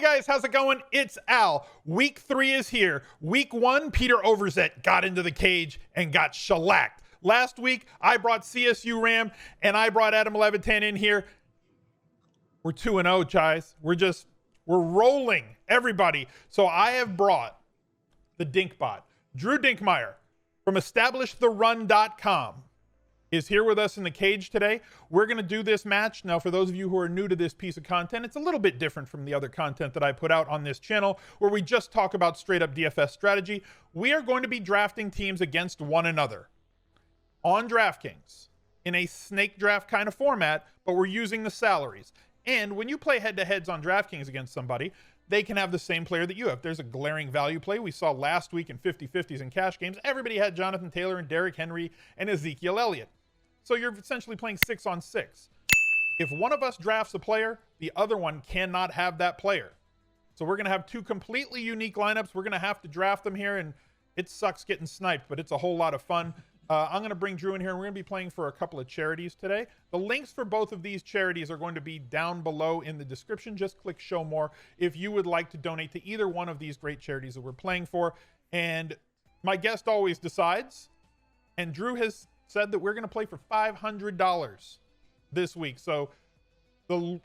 Hey guys, how's it going? It's Al. Week 3 is here. Week 1, Peter Overzet got into the cage and got shellacked. Last week, I brought CSU Ram and I brought Adam Levitan in here. We're 2-0, guys. We're rolling, everybody. So I have brought the Dinkbot. Drew Dinkmeyer from EstablishTheRun.com is here with us in the cage today. We're going to do this match. Now, for those of you who are new to this piece of content, it's a little bit different from the other content that I put out on this channel, where we just talk about straight up DFS strategy. We are going to be drafting teams against one another on Draftkings in a snake draft kind of format, but we're using the salaries. And when you play head-to-heads on Draftkings against somebody, they can have the same player that you have. There's a glaring value play we saw last week in 50-50s and cash games. Everybody had Jonathan Taylor and Derrick Henry and Ezekiel Elliott. So you're essentially playing 6-on-6. If one of us drafts a player, the other one cannot have that player. So we're going to have two completely unique lineups. We're going to have to draft them here, and it sucks getting sniped, but it's a whole lot of fun. I'm going to bring Drew in here, and we're going to be playing for a couple of charities today. The links for both of these charities are going to be down below in the description. Just click show more if you would like to donate to either one of these great charities that we're playing for. And my guest always decides, and Drew has said that we're going to play for $500 this week. So the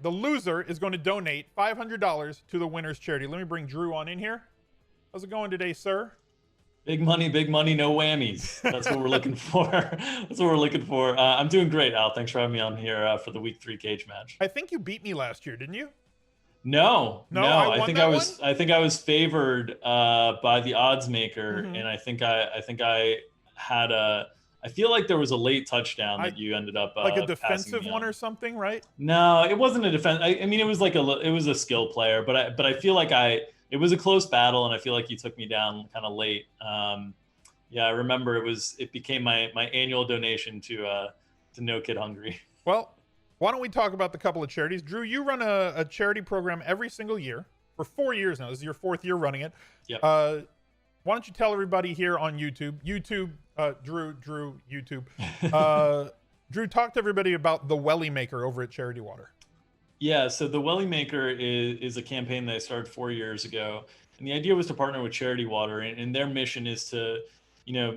loser is going to donate $500 to the winner's charity. Let me bring Drew on in here. How's it going today, sir? Big money, no whammies. That's what we're looking for. That's what we're looking for. I'm doing great, Al. Thanks for having me on here for the week 3 cage match. I think you beat me last year, didn't you? No. I think I was favored by the odds maker, and I think I had I feel like there was a late touchdown that you ended up like a defensive one or something, right? No, it wasn't a defense. I mean, it was like it was a skill player, but I feel like it was a close battle, and I feel like you took me down kind of late. Yeah, I remember it became my annual donation to No Kid Hungry. Well, why don't we talk about the couple of charities? Drew, you run a charity program every single year for 4 years now. This is your 4th year running it. Yep. Why don't you tell everybody here on YouTube, Drew, YouTube. Drew, talk to everybody about the Welly Maker over at Charity Water. Yeah, so the Welly Maker is a campaign that I started 4 years ago. And the idea was to partner with Charity Water, and their mission is to,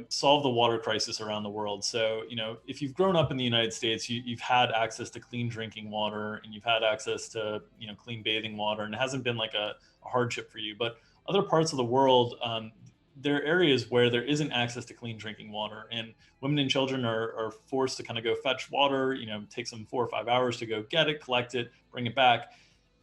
solve the water crisis around the world. So, if you've grown up in the United States, you've had access to clean drinking water, and you've had access to, clean bathing water, and it hasn't been like a hardship for you. But other parts of the world, there are areas where there isn't access to clean drinking water, and women and children are forced to kind of go fetch water, takes them 4 or 5 hours to go get it, collect it, bring it back.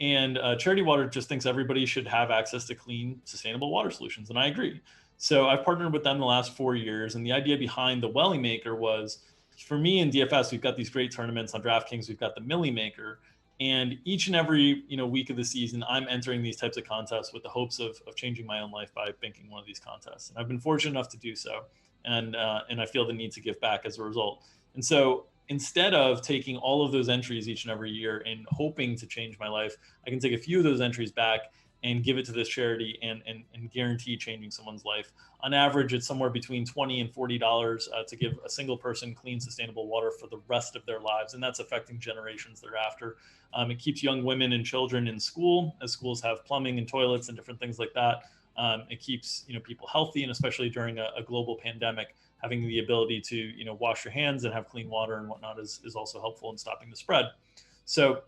And Charity Water just thinks everybody should have access to clean, sustainable water solutions. And I agree. So I've partnered with them the last 4 years. And the idea behind the Welly Maker was, for me in DFS, we've got these great tournaments on DraftKings. We've got the Millie Maker. And each and every week of the season, I'm entering these types of contests with the hopes of changing my own life by banking one of these contests. And I've been fortunate enough to do so, and I feel the need to give back as a result. And so instead of taking all of those entries each and every year and hoping to change my life, I can take a few of those entries back and give it to this charity and guarantee changing someone's life. On average, it's somewhere between $20 and $40 to give a single person clean, sustainable water for the rest of their lives. And that's affecting generations thereafter. It keeps young women and children in school, as schools have plumbing and toilets and different things like that. It keeps people healthy, and especially during a global pandemic, having the ability to wash your hands and have clean water and whatnot is also helpful in stopping the spread. So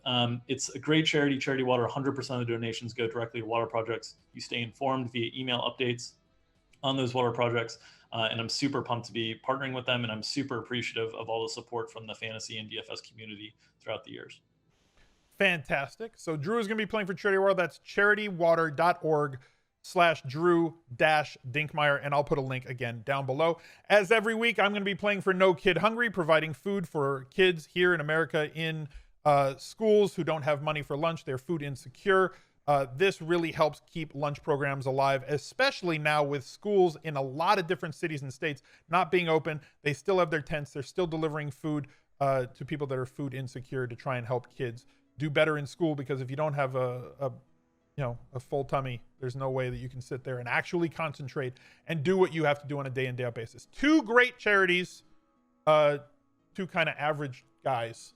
it's a great charity. Charity Water, 100% of the donations go directly to water projects. You stay informed via email updates on those water projects. And I'm super pumped to be partnering with them. And I'm super appreciative of all the support from the fantasy and DFS community throughout the years. Fantastic. So Drew is going to be playing for Charity Water. That's charitywater.org/Drew-Dinkmeyer. And I'll put a link again down below. As every week, I'm going to be playing for No Kid Hungry, providing food for kids here in America in schools who don't have money for lunch. They're food insecure. This really helps keep lunch programs alive, especially now with schools in a lot of different cities and states not being open. They still have their tents. They're still delivering food to people that are food insecure to try and help kids do better in school, because if you don't have a full tummy, there's no way that you can sit there and actually concentrate and do what you have to do on a day in, day out basis. Two great charities, two kind of average guys,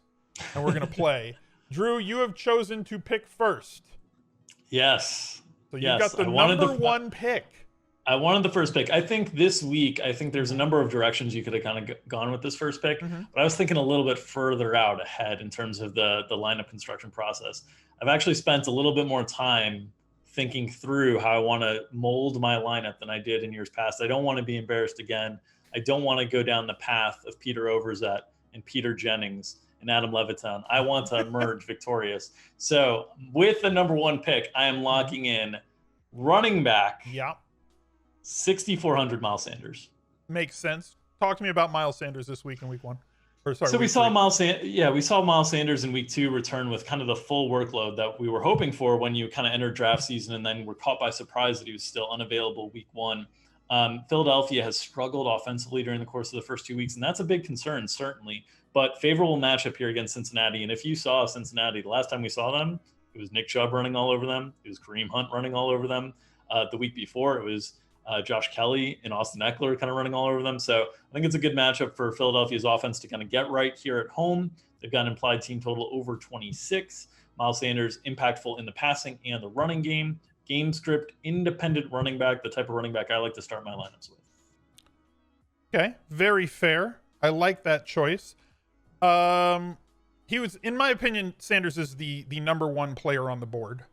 and we're going to play. Drew, you have chosen to pick first. Yes. So you got the number one pick. I wanted the first pick. I think this week, there's a number of directions you could have kind of gone with this first pick, but I was thinking a little bit further out ahead in terms of the lineup construction process. I've actually spent a little bit more time thinking through how I want to mold my lineup than I did in years past. I don't want to be embarrassed again. I don't want to go down the path of Peter Overzet and Peter Jennings and Adam Levitan. I want to emerge victorious. So with the number one pick, I am locking in running back. Yeah. 6,400 Miles Sanders. Makes sense. Talk to me about Miles Sanders this week in week one. We saw Miles Sanders in week 2 return with kind of the full workload that we were hoping for when you kind of entered draft season, and then were caught by surprise that he was still unavailable week 1. Philadelphia has struggled offensively during the course of the first 2 weeks, and that's a big concern, certainly. But favorable matchup here against Cincinnati. And if you saw Cincinnati, the last time we saw them, it was Nick Chubb running all over them. It was Kareem Hunt running all over them. The week before, it was Josh Kelly and Austin Eckler kind of running all over them. So I think it's a good matchup for Philadelphia's offense to kind of get right here at home. They've got an implied team total over 26. Miles Sanders, impactful in the passing and the running game. Game script, independent running back, the type of running back I like to start my lineups with. Okay, very fair. I like that choice. He was, in my opinion, Sanders is the number one player on the board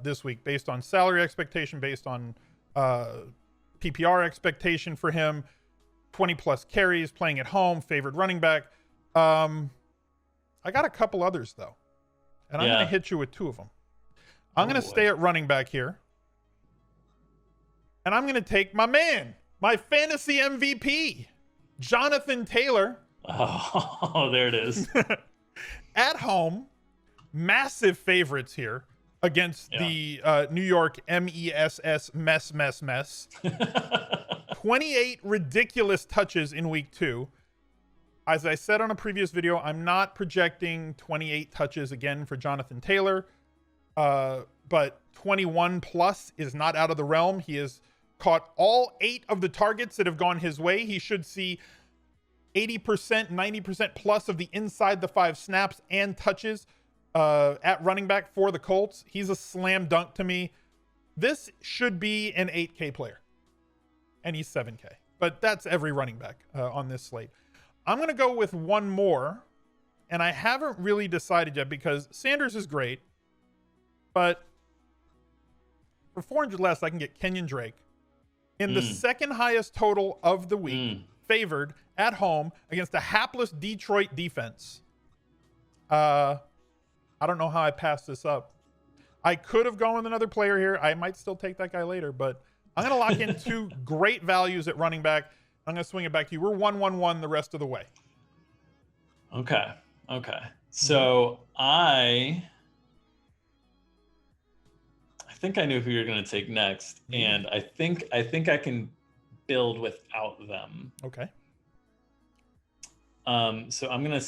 this week, based on salary expectation, based on PPR expectation for him, 20 plus carries, playing at home, favored running back. I got a couple others though, and I'm going to hit you with 2 of them. I'm going to stay at running back here, and I'm going to take my man, my fantasy MVP, Jonathan Taylor. Oh, there it is. At home, massive favorites here against the New York MESS mess. 28 ridiculous touches in week 2. As I said on a previous video, I'm not projecting 28 touches again for Jonathan Taylor, but 21 plus is not out of the realm. He has caught all 8 of the targets that have gone his way. He should see 80%, 90% plus of the inside the 5 snaps and touches at running back for the Colts. He's a slam dunk to me. This should be an 8K player, and he's 7K. But that's every running back on this slate. I'm going to go with one more, and I haven't really decided yet because Sanders is great, but for 400 less, I can get Kenyon Drake in the second highest total of the week, favored at home against a hapless Detroit defense. I don't know how I passed this up. I could have gone with another player here. I might still take that guy later, but I'm going to lock in 2 great values at running back. I'm going to swing it back to you. We're 1-1-1 the rest of the way. Okay. So I think I knew who you're going to take next, and I think I can build without them. Okay. So I'm gonna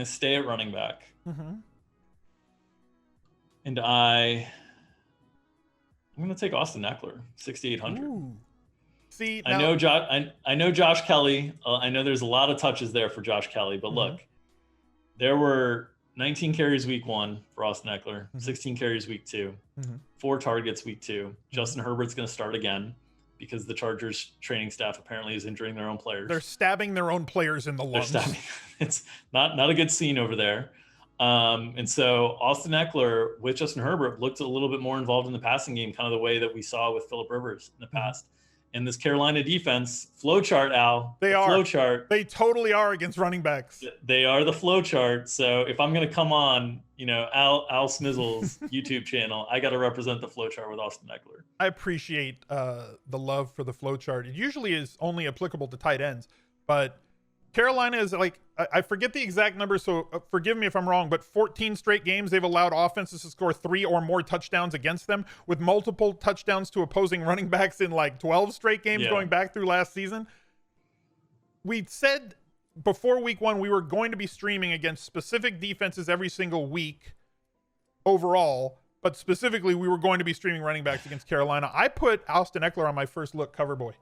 stay at running back, and I'm gonna take Austin Eckler, 6,800. Ooh. See, now, I know Josh Kelly. I know there's a lot of touches there for Josh Kelly, but look, there were 19 carries week 1 for Austin Eckler, 16 carries week 2, 4 targets week 2. Justin Herbert's gonna start again, because the Chargers training staff apparently is injuring their own players. They're stabbing their own players in the lungs. It's not a good scene over there. And so Austin Eckler with Justin Herbert looked a little bit more involved in the passing game, kind of the way that we saw with Phillip Rivers in the past. And this Carolina defense, flowchart, Al. They are. Flowchart. They totally are against running backs. They are the flowchart. So if I'm going to come on, Al Smizzle's YouTube channel, I got to represent the flowchart with Austin Eckler. I appreciate the love for the flowchart. It usually is only applicable to tight ends, but Carolina is like, I forget the exact number, so forgive me if I'm wrong, but 14 straight games they've allowed offenses to score 3 or more touchdowns against them, with multiple touchdowns to opposing running backs in like 12 straight games going back through last season. We said before week 1 we were going to be streaming against specific defenses every single week overall, but specifically we were going to be streaming running backs against Carolina. I put Austin Eckler on my first look cover boy,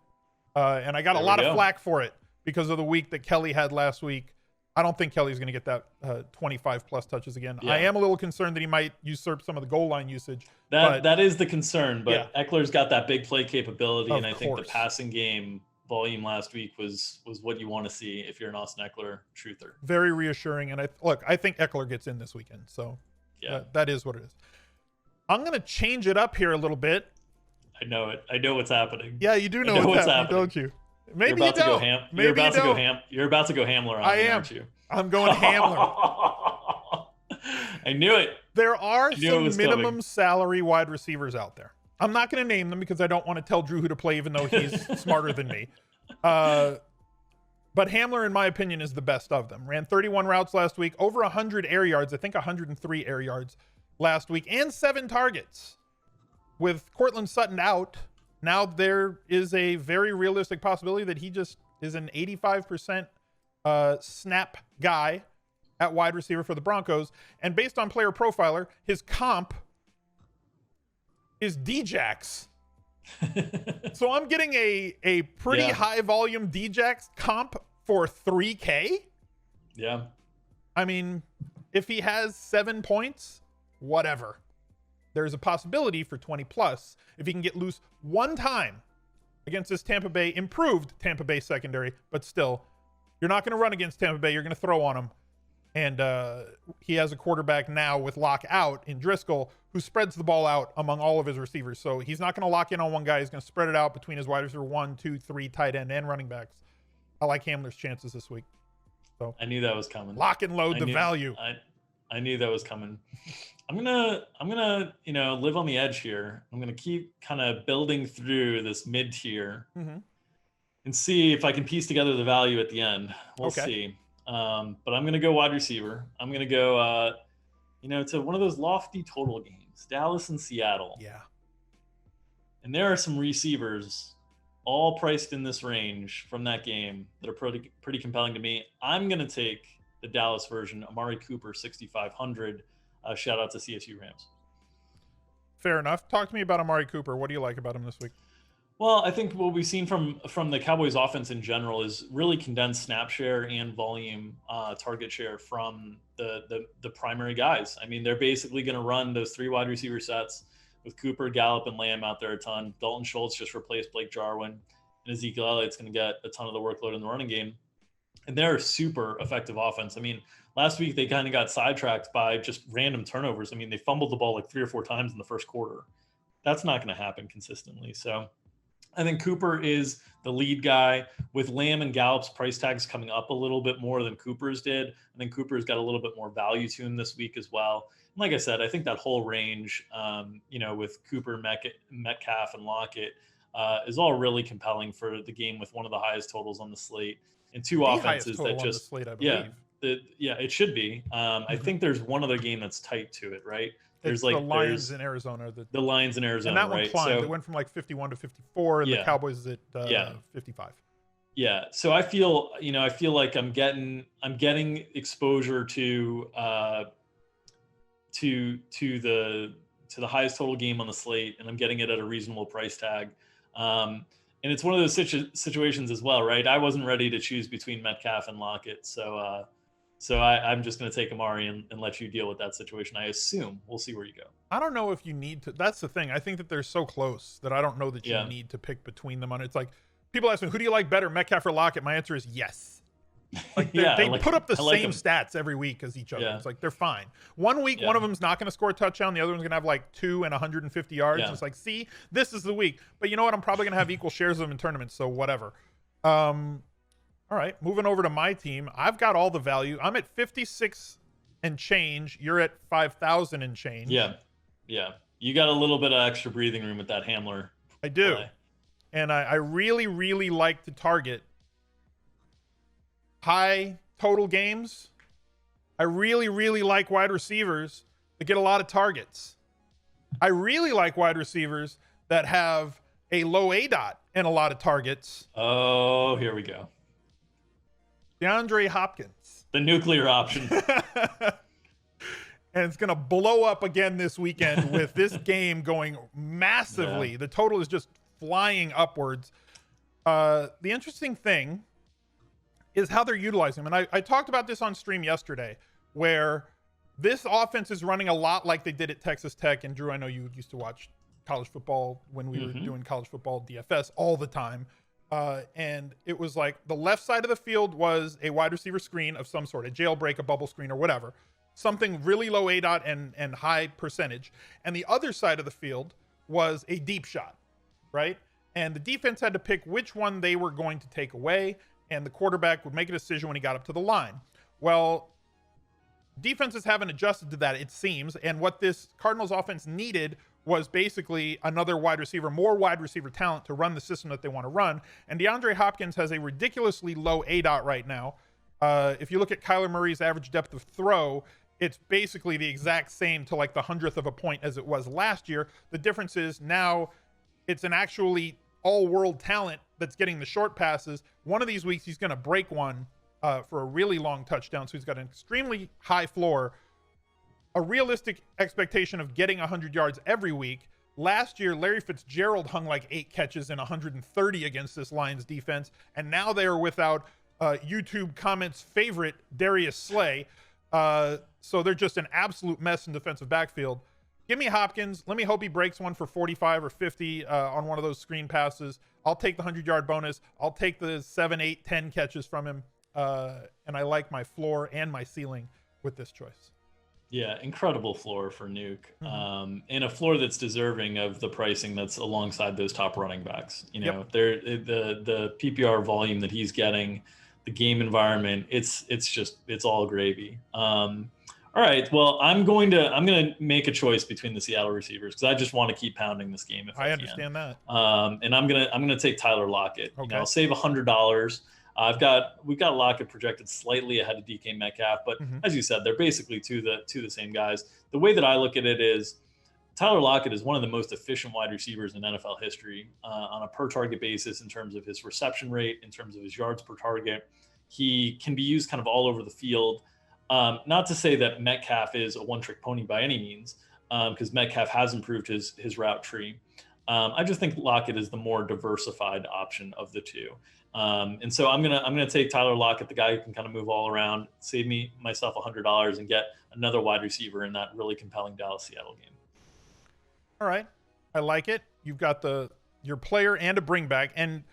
and I got a lot of flack for it because of the week that Kelly had last week. I don't think Kelly's going to get that 25 plus touches again. Yeah. I am a little concerned that he might usurp some of the goal line usage. That is the concern, but Yeah. Eckler's got that big play capability, Of and I think the course. passing game volume last week was what you want to see if you're an Austin Eckler truther. Very reassuring. And I think Eckler gets in this weekend. So Yeah, that is what it is. I'm going to change it up here a little bit. I know it. I know what's happening. Yeah, you do know what's happening, don't you? Maybe you're you about to go don't. ham. Maybe You're about you to don't. go ham. You're about to go Hamler on I me, am. aren't you? I'm going Hamler. I knew it. There are knew it some was minimum coming. salary wide receivers out there. I'm not going to name them because I don't want to tell Drew who to play, even though he's smarter than me. But Hamler, in my opinion, is the best of them. Ran 31 routes last week, over 100 air yards, I think 103 air yards last week, and 7 targets. With Cortland Sutton out, now there is a very realistic possibility that he just is an 85% snap guy at wide receiver for the Broncos. And based on Player Profiler, his comp is Djax. So I'm getting a pretty high volume Djax comp for $3K. Yeah. I mean, if he has 7 points, whatever. There's a possibility for 20 plus if he can get loose one time against this improved Tampa Bay secondary, but still, you're not going to run against Tampa Bay. You're going to throw on them. And he has a quarterback now with lock out in Driscoll who spreads the ball out among all of his receivers. So he's not going to lock in on one guy. He's going to spread it out between his wide receiver 1, 2, 3, tight end, and running backs. I like Hamler's chances this week. So I knew that was coming. Lock and load the value. I knew that was coming. I'm gonna live on the edge here. I'm gonna keep kind of building through this mid tier and see if I can piece together the value at the end. We'll see. But I'm gonna go wide receiver. I'm gonna go to one of those lofty total games, Dallas and Seattle. Yeah. And there are some receivers all priced in this range from that game that are pretty compelling to me. I'm gonna take the Dallas version, Amari Cooper, 6,500. Shout out to CSU Rams. Fair enough. Talk to me about Amari Cooper. What do you like about him this week? Well, I think what we've seen from the Cowboys offense in general is really condensed snap share and volume target share from the primary guys. I mean, they're basically going to run those 3 wide receiver sets with Cooper, Gallup, and Lamb out there a ton. Dalton Schultz just replaced Blake Jarwin, and Ezekiel Elliott's going to get a ton of the workload in the running game. And they're a super effective offense. I mean, last week they kind of got sidetracked by just random turnovers. I mean, they fumbled the ball like 3 or 4 times in the first quarter. That's not going to happen consistently. So I think Cooper is the lead guy with Lamb and Gallup's price tags coming up a little bit more than Cooper's did. I think Cooper's got a little bit more value to him this week as well. And like I said, I think that whole range, with Cooper, Metcalf, and Lockett is all really compelling for the game with one of the highest totals on the slate and 2 offenses that just, slate, I believe. it should be. I think there's one other game that's tight to it, right? There's the Lions in Arizona. The Lions in Arizona, and that one right? climbed. So, it went from like 51 to 54, and the Cowboys is at 55. Yeah. So I feel like I'm getting exposure to the highest total game on the slate, and I'm getting it at a reasonable price tag. And it's one of those situations as well, right? I wasn't ready to choose between Metcalf and Lockett, so I'm just going to take Amari and let you deal with that situation. I assume. We'll see where you go. I don't know if you need to. That's the thing. I think that they're so close that I don't know that you need to pick between them. It's like people ask me, who do you like better, Metcalf or Lockett? My answer is yes. Like they put up the same stats every week as each other. Yeah. It's like they're fine. One week, one of them's not going to score a touchdown. The other one's going to have like 2 and 150 yards. Yeah. It's like, see, this is the week. But you know what? I'm probably going to have equal shares of them in tournaments, so whatever. All right, moving over to my team. I've got all the value. I'm at 56 and change. You're at 5,000 and change. Yeah. You got a little bit of extra breathing room with that Hamler. I do. Play. And I really, really like to target high total games. I really, really like wide receivers that get a lot of targets. I really like wide receivers that have a low ADOT and a lot of targets. Oh, here we go. DeAndre Hopkins. The nuclear option. And it's going to blow up again this weekend with this game going massively. Yeah. The total is just flying upwards. The interesting thing is how they're utilizing him. And I talked about this on stream yesterday, where this offense is running a lot like they did at Texas Tech. And Drew, I know you used to watch college football when we were doing college football DFS all the time. And it was like the left side of the field was a wide receiver screen of some sort, a jailbreak, a bubble screen, or whatever, something really low ADOT and high percentage. And the other side of the field was a deep shot, right? And the defense had to pick which one they were going to take away, and the quarterback would make a decision when he got up to the line. Well, defenses haven't adjusted to that, it seems, and what this Cardinals offense needed was basically another wide receiver, more wide receiver talent to run the system that they want to run. And DeAndre Hopkins has a ridiculously low ADOT right now. If you look at Kyler Murray's average depth of throw, it's basically the exact same to like the 100th of a point as it was last year. The difference is now it's an actually all-world talent that's getting the short passes. One of these weeks he's going to break one for a really long touchdown, so he's got an extremely high floor. A realistic expectation of getting 100 yards every week. Last year, Larry Fitzgerald hung like 8 catches and 130 against this Lions defense, and now they are without YouTube comments favorite Darius Slay. So they're just an absolute mess in defensive backfield. Give me Hopkins. Let me hope he breaks one for 45 or 50 on one of those screen passes. I'll take the 100-yard bonus. I'll take the 7, 8, 10 catches from him. And I like my floor and my ceiling with this choice. Yeah, incredible floor for Nuke, and a floor that's deserving of the pricing that's alongside those top running backs. You know, the PPR volume that he's getting, the game environment, it's all gravy. All right, well, I'm going to make a choice between the Seattle receivers because I just want to keep pounding this game if I understand that. And I'm gonna take Tyler Lockett. Okay. You know, I'll save $100. We've got Lockett projected slightly ahead of DK Metcalf, but as you said, they're basically two the same guys. The way that I look at it is Tyler Lockett is one of the most efficient wide receivers in NFL history on a per target basis in terms of his reception rate, in terms of his yards per target. He can be used kind of all over the field. Not to say that Metcalf is a one-trick pony by any means, because Metcalf has improved his route tree. I just think Lockett is the more diversified option of the two. And so I'm gonna take Tyler Lockett, the guy who can kind of move all around, save myself $100 and get another wide receiver in that really compelling Dallas-Seattle game. All right, I like it. You've got your player and a bring back, and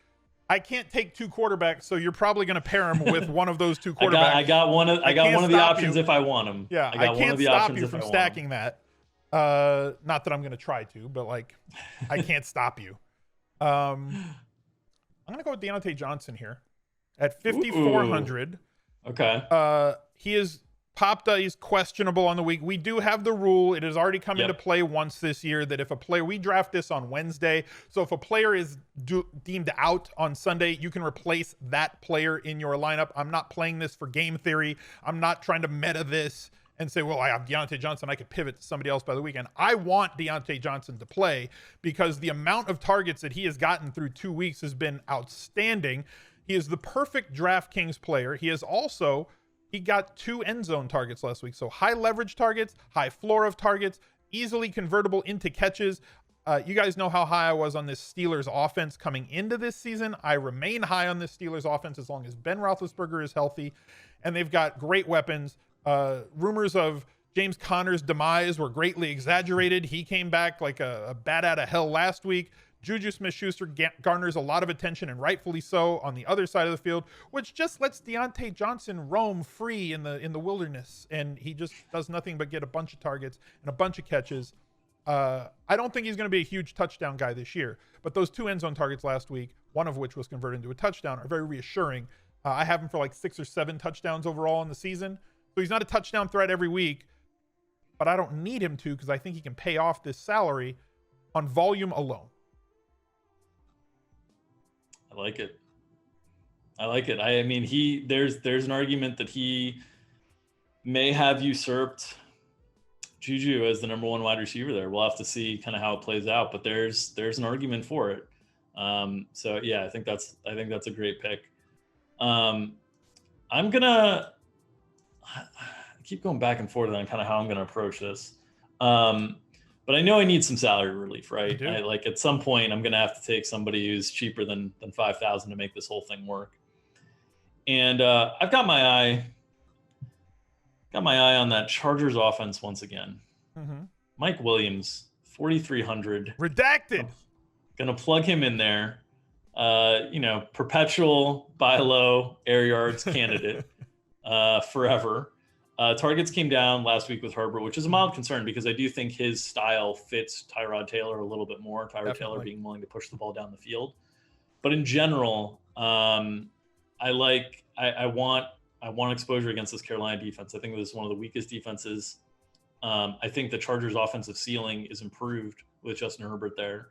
I can't take 2 quarterbacks, so you're probably going to pair him with one of those 2 quarterbacks. I got one of the options if I want them. Yeah, I can't stop you from stacking that. Not that I'm going to try to, but like, I can't stop you. I'm going to go with Deontay Johnson here at 5,400. Okay. He is popped. He's questionable on the week. We do have the rule. It has already come into play once this year that if a player, we draft this on Wednesday. So if a player is deemed out on Sunday, you can replace that player in your lineup. I'm not playing this for game theory. I'm not trying to meta this and say, well, I have Deontay Johnson. I could pivot to somebody else by the weekend. I want Deontay Johnson to play because the amount of targets that he has gotten through 2 weeks has been outstanding. He is the perfect Draftkings player. He got 2 end zone targets last week. So high leverage targets, high floor of targets, easily convertible into catches. You guys know how high I was on this Steelers offense coming into this season. I remain high on this Steelers offense as long as Ben Roethlisberger is healthy. And they've got great weapons. Rumors of James Conner's demise were greatly exaggerated. He came back like a bat out of hell last week. Juju Smith-Schuster garners a lot of attention, and rightfully so, on the other side of the field, which just lets Deontay Johnson roam free in the wilderness, and he just does nothing but get a bunch of targets and a bunch of catches. I don't think he's going to be a huge touchdown guy this year, but those 2 end zone targets last week, one of which was converted into a touchdown, are very reassuring. I have him for like 6 or 7 touchdowns overall in the season, so he's not a touchdown threat every week, but I don't need him to because I think he can pay off this salary on volume alone. I like it. I mean, there's an argument that he may have usurped Juju as the number 1 wide receiver there. We'll have to see kind of how it plays out, but there's an argument for it. So yeah, I think that's a great pick. I keep going back and forth on kind of how I'm going to approach this. But I know I need some salary relief, right? Like at some point, I'm going to have to take somebody who's cheaper than 5,000 to make this whole thing work. And I've got my eye on that Chargers offense once again. Mm-hmm. Mike Williams, 4,300. Redacted. Gonna plug him in there. Perpetual buy low air yards candidate forever. Targets came down last week with Herbert, which is a mild concern because I do think his style fits Tyrod Taylor a little bit more. Tyrod Taylor being willing to push the ball down the field. But in general, I want exposure against this Carolina defense. I think this is one of the weakest defenses. I think the Chargers' offensive ceiling is improved with Justin Herbert there,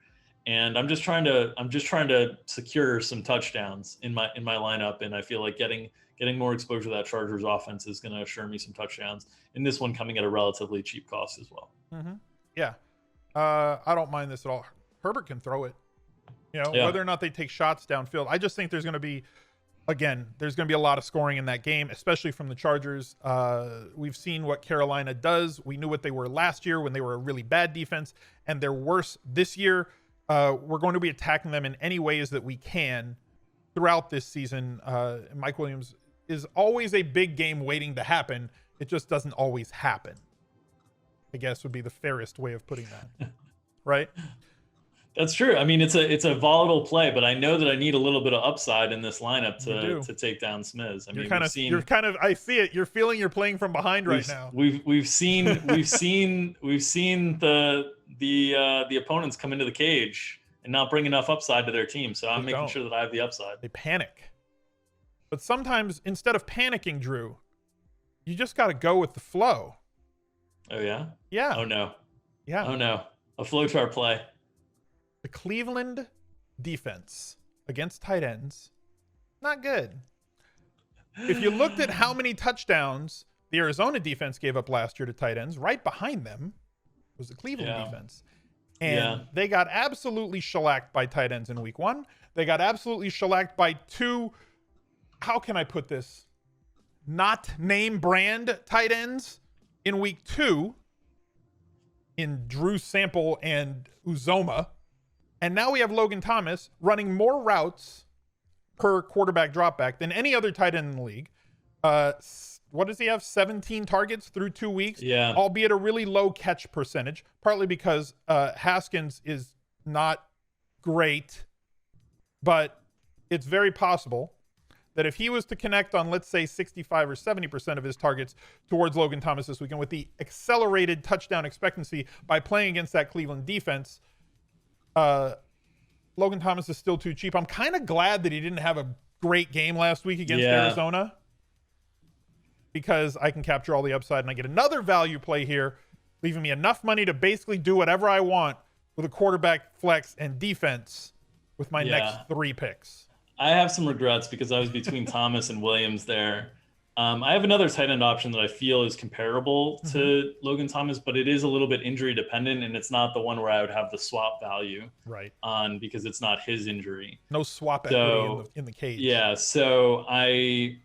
and I'm just trying to secure some touchdowns in my lineup, and I feel like getting more exposure to that Chargers offense is going to assure me some touchdowns. In this one coming at a relatively cheap cost as well. Mm-hmm. Yeah, I don't mind this at all. Herbert can throw it. Whether or not they take shots downfield, I just think there's going to be a lot of scoring in that game, especially from the Chargers. We've seen what Carolina does. We knew what they were last year when they were a really bad defense, and they're worse this year. We're going to be attacking them in any ways that we can throughout this season. Mike Williams is always a big game waiting to happen. It just doesn't always happen, I guess would be the fairest way of putting that. Right? That's true. I mean, it's a volatile play, but I know that I need a little bit of upside in this lineup to take down Smiz. I mean, I see it. You're feeling you're playing from behind right now. We've seen the opponents come into the cage and not bring enough upside to their team. So I'm making sure that I have the upside. They panic. But sometimes instead of panicking, Drew, you just got to go with the flow. Oh yeah? Yeah. Oh no. Yeah. Oh no. A flowchart play. The Cleveland defense against tight ends, not good. If you looked at how many touchdowns the Arizona defense gave up last year to tight ends, right behind them was the Cleveland defense. And they got absolutely shellacked by tight ends in week 1. They got absolutely shellacked by 2, how can I put this, not name brand tight ends in week 2 in Drew Sample and Uzoma. And now we have Logan Thomas running more routes per quarterback dropback than any other tight end in the league. What does he have? 17 targets through 2 weeks? Yeah. Albeit a really low catch percentage, partly because Haskins is not great. But it's very possible that if he was to connect on, let's say, 65 or 70% of his targets towards Logan Thomas this weekend with the accelerated touchdown expectancy by playing against that Cleveland defense, Logan Thomas is still too cheap. I'm kind of glad that he didn't have a great game last week against Arizona, because I can capture all the upside and I get another value play here, leaving me enough money to basically do whatever I want with a quarterback, flex, and defense with my next 3 picks. I have some regrets because I was between Thomas and Williams there. I have another tight end option that I feel is comparable to Logan Thomas, but it is a little bit injury dependent, and it's not the one where I would have the swap value on, because it's not his injury. No swap equity in the cage. Yeah, so I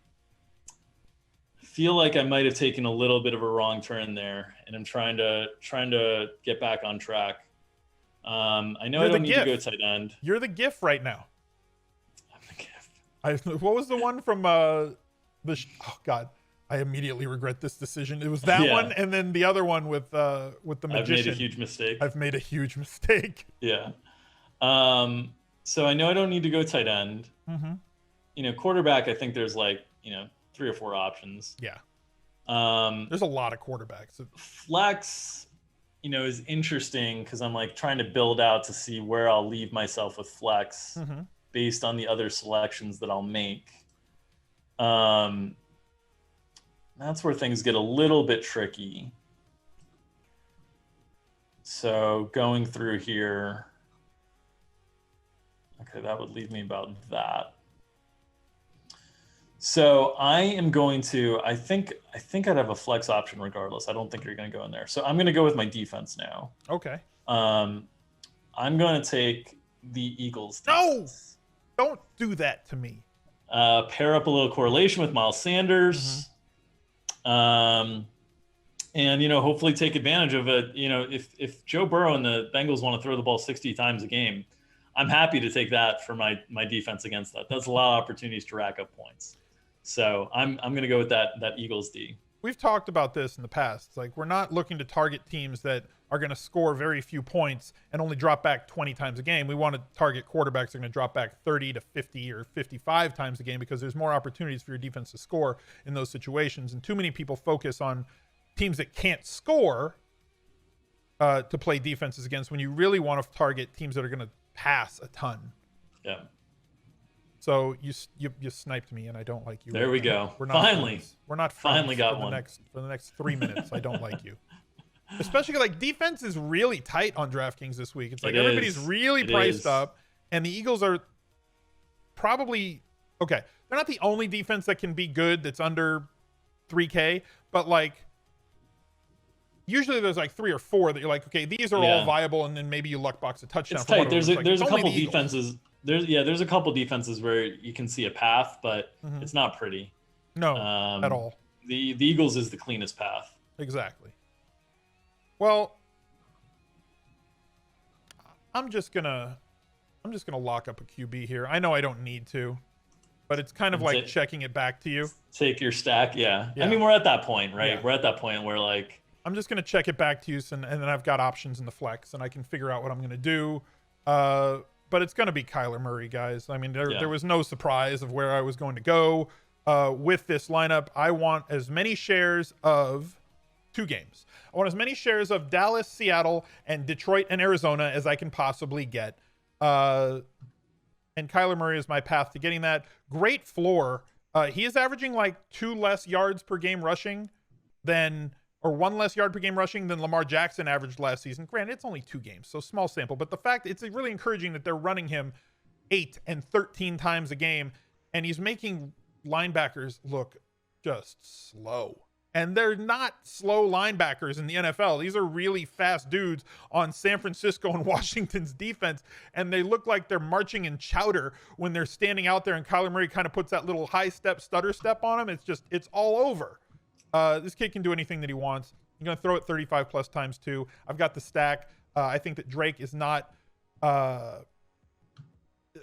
feel like I might have taken a little bit of a wrong turn there, and I'm trying to get back on track. I know I don't need to go tight end. You're the GIF right now. I'm the GIF. What was the one from oh God, I immediately regret this decision. It was that one, and then the other one with the magician. I've made a huge mistake. I've made a huge mistake. Yeah. So I know I don't need to go tight end. Quarterback, I think there's 3 or 4 options. Yeah. There's a lot of quarterbacks. Flex, is interesting because I'm trying to build out to see where I'll leave myself with flex based on the other selections that I'll make. That's where things get a little bit tricky. So going through here, okay, that would leave me about that. So I am going to, I think I'd have a flex option regardless. I don't think you're going to go in there. So I'm going to go with my defense now. Okay. I'm going to take the Eagles defense. No, don't do that to me. Pair up a little correlation with Miles Sanders. And, hopefully take advantage of it. If Joe Burrow and the Bengals want to throw the ball 60 times a game, I'm happy to take that for my defense against that. That's a lot of opportunities to rack up points. So I'm going to go with that Eagles D. We've talked about this in the past. It's like we're not looking to target teams that are going to score very few points and only drop back 20 times a game. We want to target quarterbacks that are going to drop back 30 to 50 or 55 times a game because there's more opportunities for your defense to score in those situations. And too many people focus on teams that can't score to play defenses against when you really want to target teams that are going to pass a ton. Yeah. So you sniped me, and I don't like you. There we go. We're not Finally. Friends. We're not friends Finally got for one. For the next 3 minutes. I don't like you. Especially like defense is really tight on DraftKings this week. It's like everybody's really priced up, and the Eagles are probably okay. They're not the only defense that can be good that's under 3K, but like usually there's like 3 or 4 that you're like, okay, these are all viable, and then maybe you luck box a touchdown. It's tight. There's a couple defenses. There's a couple defenses where you can see a path, but it's not pretty. No, at all. The Eagles is the cleanest path. Exactly. Well, I'm just gonna lock up a QB here. I know I don't need to, but it's kind of like checking it back to you. Take your stack, yeah. I mean, we're at that point, right? Yeah. We're at that point where like I'm just gonna check it back to you, and then I've got options in the flex, and I can figure out what I'm gonna do. But it's gonna be Kyler Murray, guys. I mean, there was no surprise of where I was going to go with this lineup. I want as many shares of 2 games. I want as many shares of Dallas, Seattle, and Detroit and Arizona as I can possibly get. And Kyler Murray is my path to getting that. Great floor. He is averaging like 2 less yards per game rushing or 1 less yard per game rushing than Lamar Jackson averaged last season. Granted, it's only 2 games, so small sample. But the fact it's really encouraging that they're running him 8 and 13 times a game, and he's making linebackers look just slow. And they're not slow linebackers in the NFL. These are really fast dudes on San Francisco and Washington's defense. And they look like they're marching in chowder when they're standing out there. And Kyler Murray kind of puts that little high step, stutter step on him. It's all over. This kid can do anything that he wants. I'm going to throw it 35 plus times too. I've got the stack. I think that Drake is not...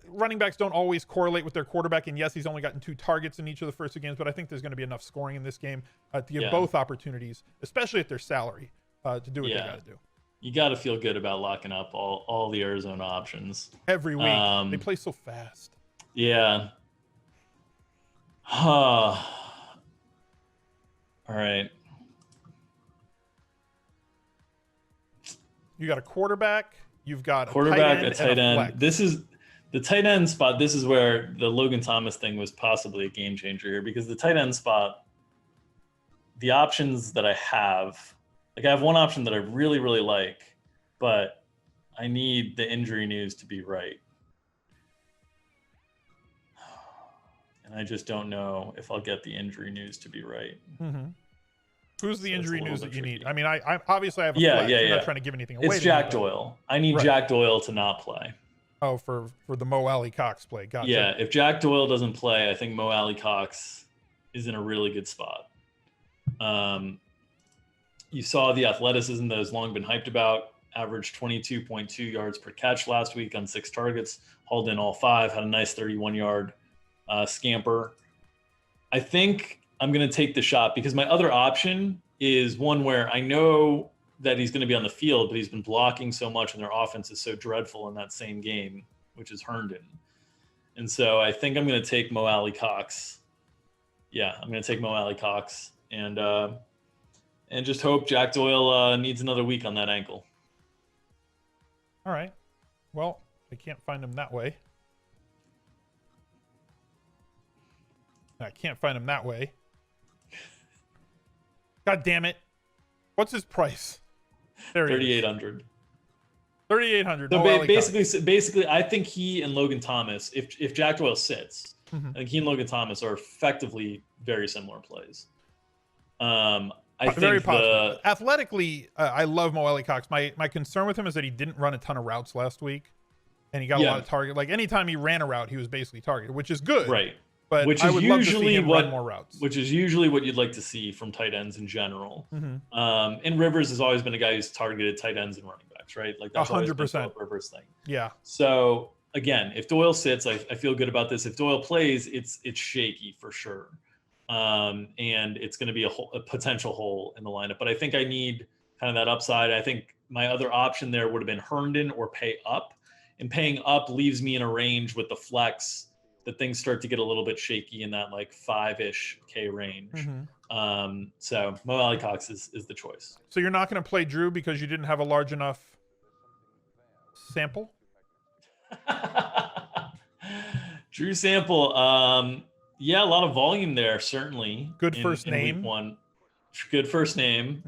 running backs don't always correlate with their quarterback, and yes, he's only gotten 2 targets in each of the first 2 games, but I think there's going to be enough scoring in this game to give both opportunities, especially at their salary, to do what they got to do. You got to feel good about locking up all the Arizona options every week. They play so fast. Yeah. All right. You got a quarterback. You've got a tight end. This is the tight end spot. This is where the Logan Thomas thing was possibly a game changer here, because the tight end spot, the options that I have, like I have one option that I really, really like, but I need the injury news to be right. And I just don't know if I'll get the injury news to be right. Mm-hmm. Who's the injury news that you need? I mean, I obviously have a flex. I'm not trying to give anything away. It's Jack Doyle. I need Jack Doyle to not play. Oh, for the Mo Alley Cox play. Gotcha. Yeah, if Jack Doyle doesn't play, I think Mo Alley Cox is in a really good spot. You saw the athleticism that has long been hyped about. Averaged 22.2 yards per catch last week on 6 targets. Hauled in all 5. Had a nice 31-yard scamper. I think I'm going to take the shot because my other option is one where I know that he's going to be on the field, but he's been blocking so much and their offense is so dreadful in that same game, which is Herndon. And so I think I'm going to take Mo Alley Cox. Yeah, I'm going to take Mo Alley Cox and just hope Jack Doyle needs another week on that ankle. All right. Well, I can't find him that way. I can't find him that way. God damn it. What's his price? There he is. 3,800. 3,800. So basically, I think he and Logan Thomas, if Jack Doyle sits, I think he and Logan Thomas are effectively very similar plays. I think very possible. Athletically, I love Mo Alley Cox. My concern with him is that he didn't run a ton of routes last week, and he got a lot of target. Like anytime he ran a route, he was basically targeted, which is good. Right. But which I is would love to see him run more routes. Which is usually what you'd like to see from tight ends in general. And Rivers has always been a guy who's targeted tight ends and running backs, right? Like that's 100% Rivers thing. Yeah. So again, if Doyle sits, I feel good about this. If Doyle plays, it's shaky for sure. and it's going to be a potential hole in the lineup. But I think I need kind of that upside. I think my other option there would have been Herndon or pay up, and paying up leaves me in a range with the flex that things start to get a little bit shaky in that like 5-ish K range. So Mo Alley-Cox is the choice. So you're not going to play Drew because you didn't have a large enough sample? Drew sample. Yeah, a lot of volume there, certainly. Good first name. Week one. Good first name.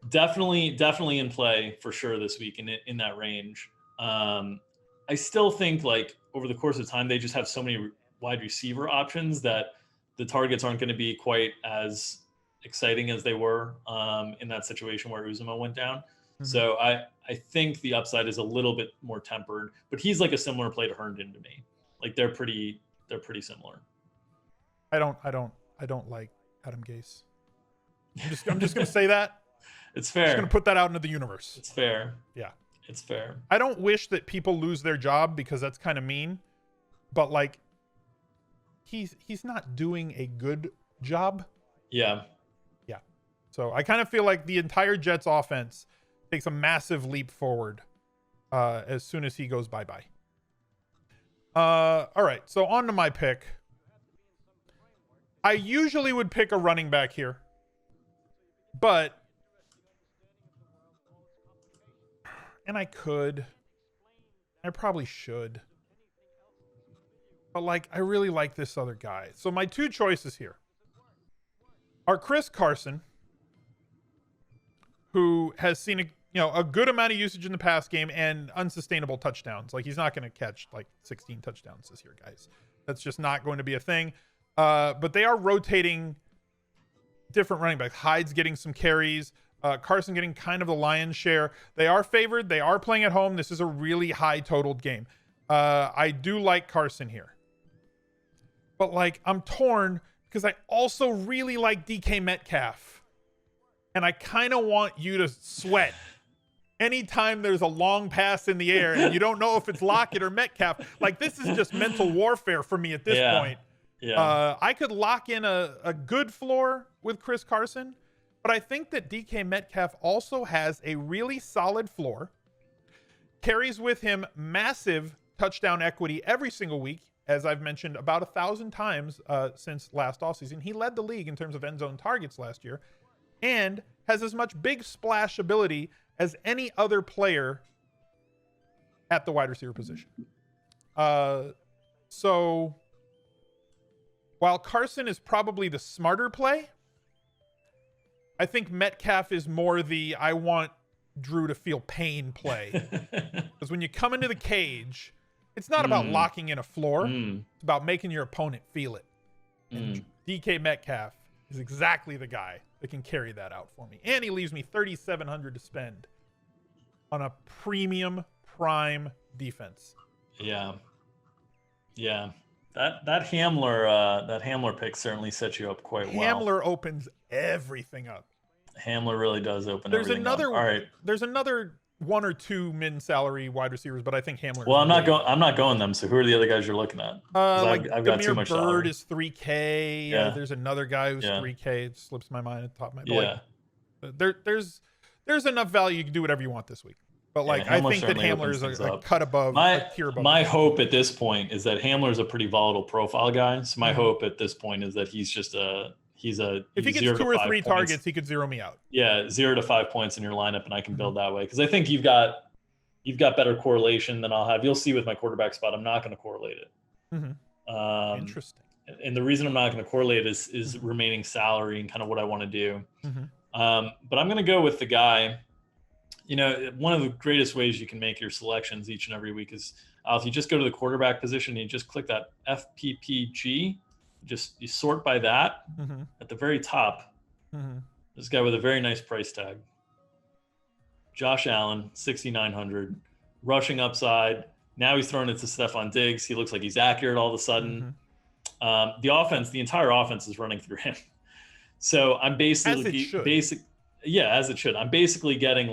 Definitely in play for sure this week in that range. I still think like over the course of time, they just have so many wide receiver options that the targets aren't going to be quite as exciting as they were in that situation where Uzomah went down. So I think the upside is a little bit more tempered, but he's like a similar play to Herndon to me. Like they're pretty similar. I don't like Adam Gase. I'm just going to say that. It's fair. I'm just going to put that out into the universe. It's fair. Yeah. It's fair. I don't wish that people lose their job because that's kind of mean, but like he's not doing a good job. Yeah. Yeah. So I kind of feel like the entire Jets offense takes a massive leap forward as soon as he goes bye-bye. All right. So on to my pick. I usually would pick a running back here, but and I probably should, but like I really like this other guy. So my two choices here are Chris Carson, who has seen a good amount of usage in the pass game and unsustainable touchdowns. Like he's not going to catch like 16 touchdowns this year, guys. That's just not going to be a thing. But they are rotating different running backs. Hyde's getting some carries. Carson getting kind of the lion's share. They are favored. They are playing at home. This is a really high totaled game. I do like Carson here. But like I'm torn because I also really like DK Metcalf. And I kind of want you to sweat anytime there's a long pass in the air and you don't know if it's Lockett or Metcalf. Like this is just mental warfare for me at this point. Yeah. I could lock in a good floor with Chris Carson. But I think that DK Metcalf also has a really solid floor, carries with him massive touchdown equity every single week, as I've mentioned about 1,000 times since last offseason. He led the league in terms of end zone targets last year and has as much big splash ability as any other player at the wide receiver position. So while Carson is probably the smarter play, I think Metcalf is more the I want Drew to feel pain play. Because when you come into the cage, it's not about locking in a floor. It's about making your opponent feel it. And DK Metcalf is exactly the guy that can carry that out for me. And he leaves me $3,700 to spend on a premium prime defense. Yeah. That Hamler pick certainly sets you up quite well. Hamler opens everything up. Hamler really does open everything up. All right. There's another one or two min salary wide receivers, but I think Hamler. Well, I'm not going them. So who are the other guys you're looking at? Like I've got too much Bird salary. is 3K. Yeah. There's another guy who's 3K. It slips my mind at the top of my head. Yeah. There's enough value. You can do whatever you want this week. But like I think that Hamler is a cut above, a tier above. My hope at this point is that Hamler is a pretty volatile profile guy. So my hope at this point is that he's just if he gets 2 or 3 targets, he could zero me out. Yeah, 0 to 5 points in your lineup, and I can build that way because I think you've got better correlation than I'll have. You'll see with my quarterback spot, I'm not going to correlate it. Interesting. And the reason I'm not going to correlate is remaining salary and kind of what I want to do. But I'm going to go with the guy. One of the greatest ways you can make your selections each and every week is if you just go to the quarterback position and you just click that FPPG, you sort by that at the very top. This guy with a very nice price tag. Josh Allen, 6,900, rushing upside. Now he's throwing it to Stephon Diggs. He looks like he's accurate all of a sudden. The entire offense is running through him. So I'm basically as it should. I'm basically getting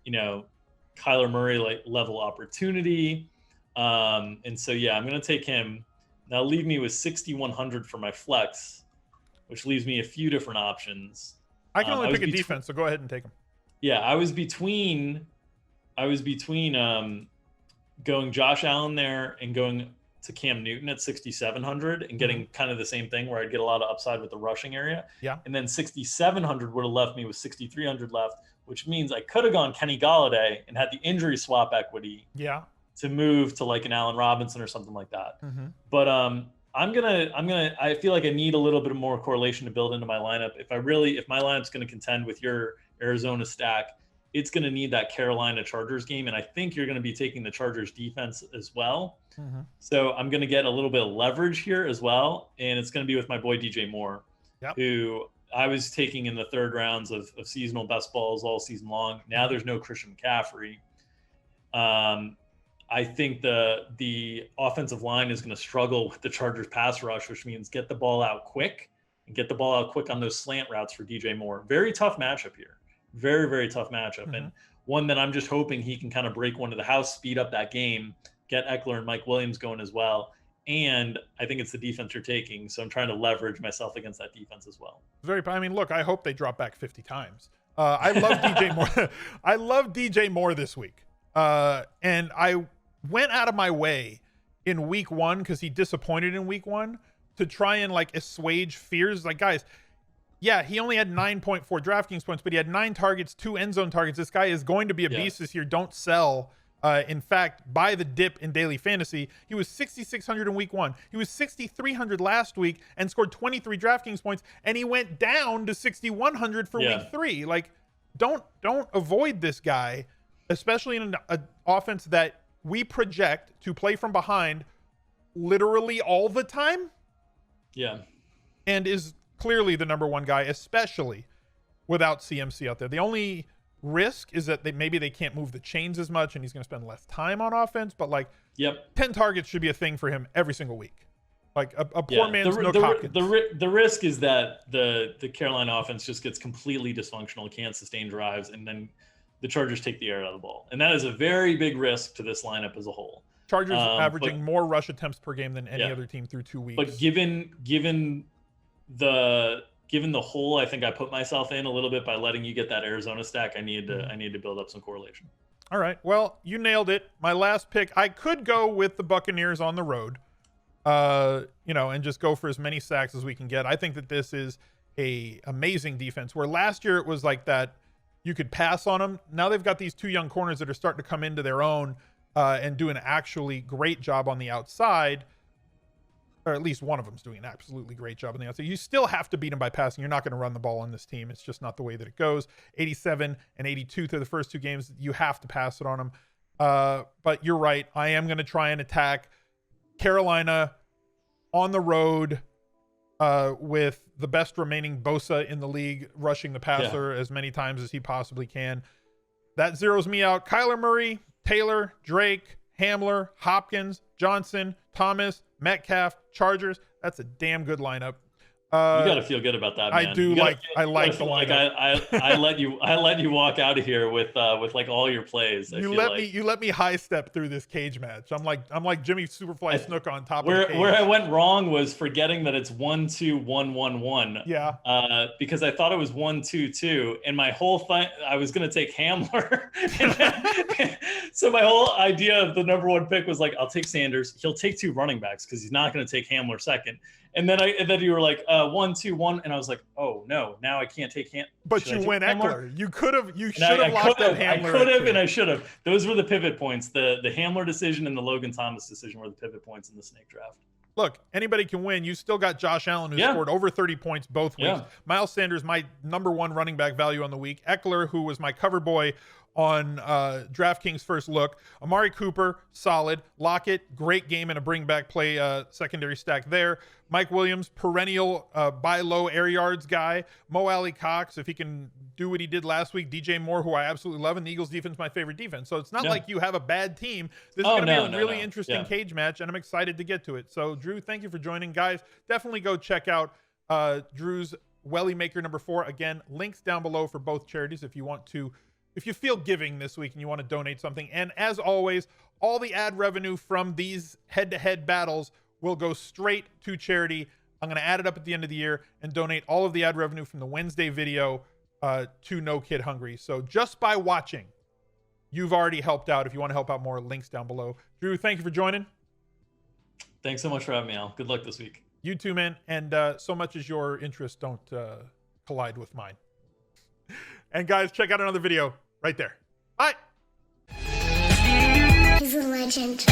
Kyler Murray level opportunity. And so, I'm going to take him. Now leave me with 6,100 for my flex, which leaves me a few different options. I can only pick a defense, so go ahead and take them. Yeah, I was between going Josh Allen there and going to Cam Newton at 6,700 and getting kind of the same thing where I'd get a lot of upside with the rushing area. Yeah. And then 6,700 would have left me with 6,300 left, which means I could have gone Kenny Golladay and had the injury swap equity. Yeah. To move to like an Allen Robinson or something like that. But I feel like I need a little bit more correlation to build into my lineup. If my lineup's going to contend with your Arizona stack, it's going to need that Carolina Chargers game. And I think you're going to be taking the Chargers defense as well. So I'm going to get a little bit of leverage here as well. And it's going to be with my boy, DJ Moore, who I was taking in the third rounds of seasonal best balls all season long. Now there's no Christian McCaffrey. I think the offensive line is going to struggle with the Chargers pass rush, which means get the ball out quick and get the ball out quick on those slant routes for DJ Moore. Very tough matchup here. Very, very tough matchup. And one that I'm just hoping he can kind of break one to the house, speed up that game, get Eckler and Mike Williams going as well. And I think it's the defense you're taking. So I'm trying to leverage myself against that defense as well. I mean, look, I hope they drop back 50 times. I love DJ Moore. I love DJ Moore this week. And I went out of my way in week 1 because he disappointed in week 1 to try and like assuage fears. Like, guys, yeah, he only had 9.4 DraftKings points, but he had 9 targets, 2 end zone targets. This guy is going to be a beast this year. Don't sell. In fact, buy the dip in daily fantasy. He was 6,600 in week 1. He was 6,300 last week and scored 23 DraftKings points. And he went down to 6,100 for week 3. Like, don't avoid this guy, especially in an offense that we project to play from behind literally all the time. Yeah. And is clearly the number 1 guy, especially without CMC out there. The only risk is that maybe they can't move the chains as much and he's going to spend less time on offense, but like 10 targets should be a thing for him every single week. Like a poor man's Nook Hopkins. The risk is that the Carolina offense just gets completely dysfunctional, can't sustain drives, and then the Chargers take the air out of the ball. And that is a very big risk to this lineup as a whole. Chargers averaging more rush attempts per game than any other team through 2 weeks. But given the hole I think I put myself in a little bit by letting you get that Arizona stack, I need to build up some correlation. All right. Well, you nailed it. My last pick, I could go with the Buccaneers on the road, and just go for as many sacks as we can get. I think that this is a amazing defense, where last year it was like that you could pass on them. Now they've got these 2 young corners that are starting to come into their own and do an actually great job on the outside, or at least one of them's doing an absolutely great job on the outside. You still have to beat them by passing. You're not going to run the ball on this team. It's just not the way that it goes. 87 and 82 through the first 2 games. You have to pass it on them. But you're right. I am going to try and attack Carolina on the road with the best remaining Bosa in the league, rushing the passer as many times as he possibly can. That zeroes me out. Kyler Murray, Taylor, Drake, Hamler, Hopkins, Johnson, Thomas, Metcalf, Chargers. That's a damn good lineup. You got to feel good about that, man. I like the lineup. I let you walk out of here with like all your plays. You let me high step through this cage match. I'm like Jimmy Superfly Snook on top of the cage. Where I went wrong was forgetting that it's 1-2-1-1-1. Yeah. Because I thought it was 1-2-2, and my whole thing I was gonna take Hamler. So my whole idea of the number 1 pick was like, I'll take Sanders. He'll take 2 running backs because he's not gonna take Hamler second. And then you were like 1-2-1, and I was like, oh no, now I can't take Hamler. But you went Eckler. You should have locked up Hamler. I could have, and I should have. Those were the pivot points. The Hamler decision and the Logan Thomas decision were the pivot points in the snake draft. Look, anybody can win. You still got Josh Allen, who scored over 30 points both weeks. Miles Sanders, my number 1 running back value on the week. Eckler, who was my cover boy on DraftKings first look. Amari Cooper, solid. Lockett, great game and a bring back play secondary stack there. Mike Williams, perennial buy low air yards guy. Mo Alley Cox, if he can do what he did last week. DJ Moore, who I absolutely love, and the Eagles defense, my favorite defense. So it's not like you have a bad team. This is going to be a really interesting cage match, and I'm excited to get to it. So Drew, thank you for joining. Guys, definitely go check out Drew's Welly Maker number 4. Again, links down below for both charities if you feel giving this week and you want to donate something. And as always, all the ad revenue from these head-to-head battles will go straight to charity. I'm going to add it up at the end of the year and donate all of the ad revenue from the Wednesday video to No Kid Hungry. So just by watching, you've already helped out. If you want to help out more, links down below. Drew, thank you for joining. Thanks so much for having me, Al. Good luck this week. You too, man. And so much as your interests don't collide with mine. And guys, check out another video right there. Bye. He's a legend.